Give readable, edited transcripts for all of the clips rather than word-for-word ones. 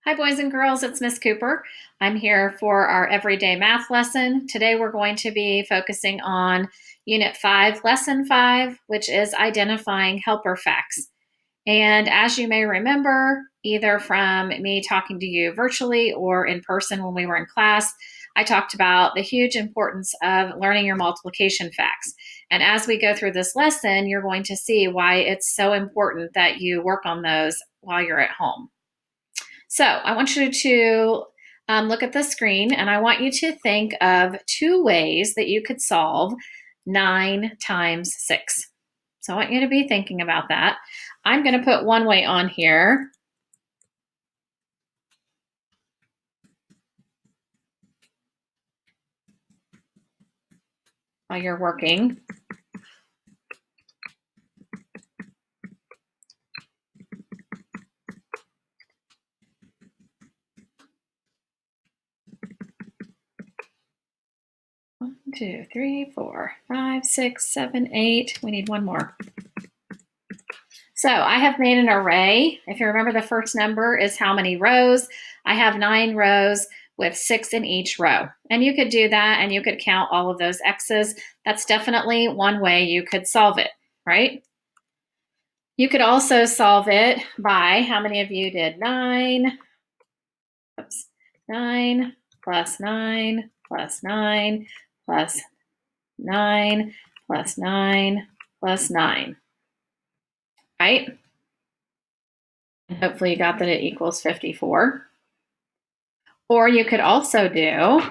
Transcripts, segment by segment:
Hi, boys and girls, it's Miss Cooper. I'm here for our everyday math lesson. Today we're going to be focusing on Unit 5, Lesson 5, which is identifying helper facts. And as you may remember, either from me talking to you virtually or in person when we were in class, I talked about the huge importance of learning your multiplication facts. And as we go through this lesson, you're going to see why it's so important that you work on those while you're at home. So I want you to look at the screen and I want you to think of two ways that you could solve 9 times 6. So I want you to be thinking about that. I'm going to put one way on here. While you're working. One, two, three, 4, 5, 6, 7, 8. We need one more. So I have made an array. If you remember, the first number is how many rows. I have 9 rows with 6 in each row. And you could do that and you could count all of those X's. That's definitely one way you could solve it, right? You could also solve it by, how many of you did 9? Oops, 9 plus 9 plus 9 plus 9 plus 9 plus 9, right? And hopefully you got that it equals 54. Or you could also do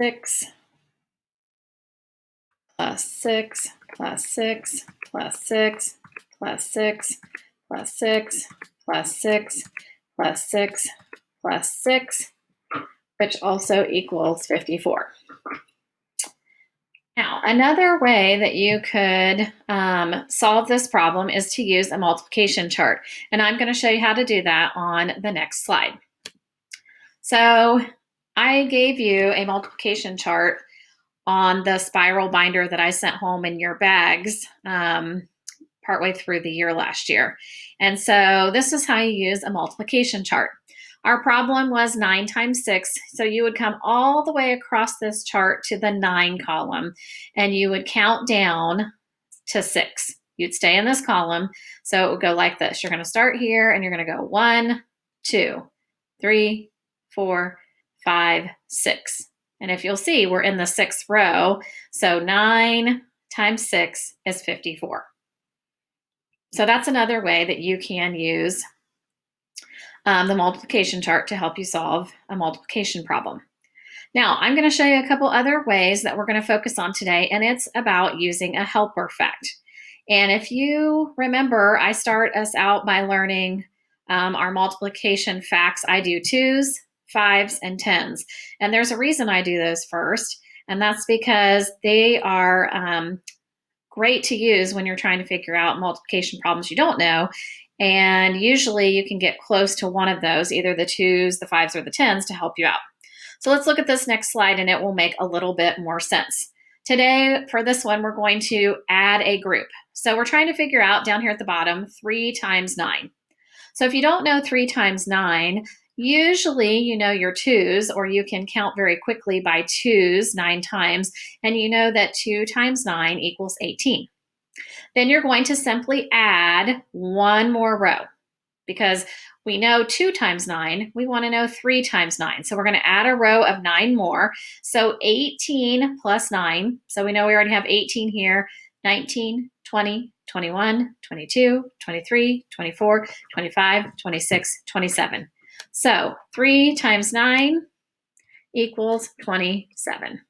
6 plus 6 plus 6 plus 6 plus 6 plus 6 plus 6 plus 6 plus 6, which also equals 54. Now, another way that you could solve this problem is to use a multiplication chart. And I'm going to show you how to do that on the next slide. So I gave you a multiplication chart on the spiral binder that I sent home in your bags partway through the year last year. And so this is how you use a multiplication chart. Our problem was 9 times 6, so you would come all the way across this chart to the 9 column, and you would count down to 6. You'd stay in this column, so it would go like this. You're going to start here, and you're going to go 1, 2, 3, 4, 5, 6. And if you'll see, we're in the 6th row, so 9 times 6 is 54. So that's another way that you can use the multiplication chart to help you solve a multiplication problem. Now, I'm going to show you a couple other ways that we're going to focus on today, and it's about using a helper fact. And if you remember, I start us out by learning our multiplication facts. I do 2s, 5s, and 10s. And there's a reason I do those first, and that's because they are great to use when you're trying to figure out multiplication problems you don't know. And usually you can get close to one of those, either the 2s, the 5s, or the 10s to help you out. So let's look at this next slide and it will make a little bit more sense. Today, for this one, we're going to add a group. So we're trying to figure out down here at the bottom, 3 times 9. So if you don't know 3 times 9, usually you know your 2s, or you can count very quickly by 2s 9 times, and you know that 2 times 9 equals 18. Then you're going to simply add one more row because we know 2 times 9, we want to know 3 times 9. So we're going to add a row of 9 more. So 18 plus 9, so we know we already have 18 here, 19, 20, 21, 22, 23, 24, 25, 26, 27. So 3 times 9 equals 27.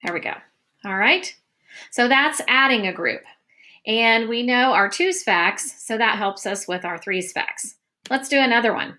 There we go. All right. So that's adding a group. And we know our 2's facts, so that helps us with our 3's facts. Let's do another one.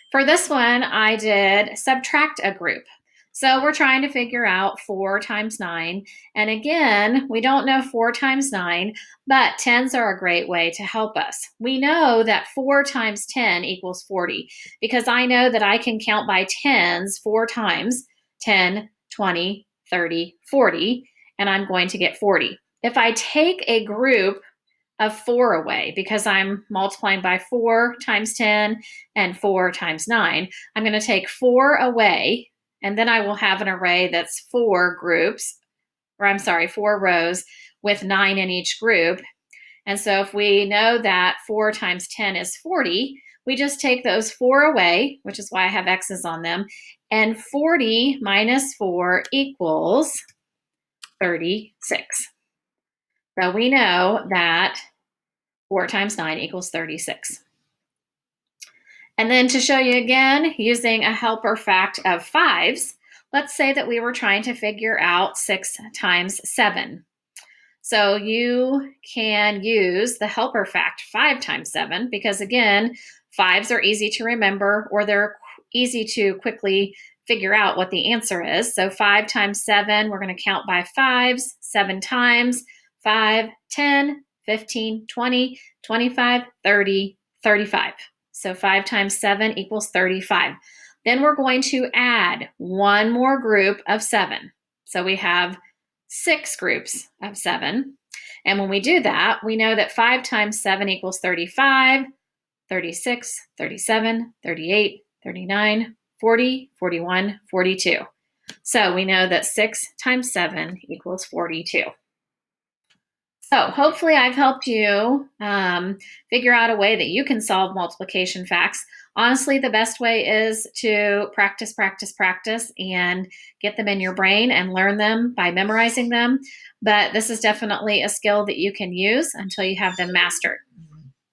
For this one, I did subtract a group. So we're trying to figure out 4 times 9. And again, we don't know 4 times 9, but 10s are a great way to help us. We know that 4 times 10 equals 40 because I know that I can count by 10s 4 times, 10, 20, 30, 40, and I'm going to get 40. If I take a group of 4 away, because I'm multiplying by 4 times 10 and 4 times 9, I'm going to take 4 away, and then I will have an array that's 4 groups, or I'm sorry, 4 rows with 9 in each group. And so if we know that 4 times 10 is 40, we just take those 4 away, which is why I have X's on them, and 40 minus 4 equals 36. So we know that 4 times 9 equals 36. And then to show you again, using a helper fact of 5s, let's say that we were trying to figure out 6 times 7. So you can use the helper fact 5 times 7 because, again, 5s are easy to remember, or they're easy to quickly figure out what the answer is. So 5 times 7, we're going to count by 5s, 7 times, 5, 10, 15, 20, 25, 30, 35. So 5 times 7 equals 35. Then we're going to add one more group of 7. So we have 6 groups of 7. And when we do that, we know that 5 times 7 equals 35, 36, 37, 38, 39, 40, 41, 42. So we know that 6 times 7 equals 42. So hopefully I've helped you figure out a way that you can solve multiplication facts. Honestly, the best way is to practice, practice, practice, and get them in your brain and learn them by memorizing them. But this is definitely a skill that you can use until you have them mastered.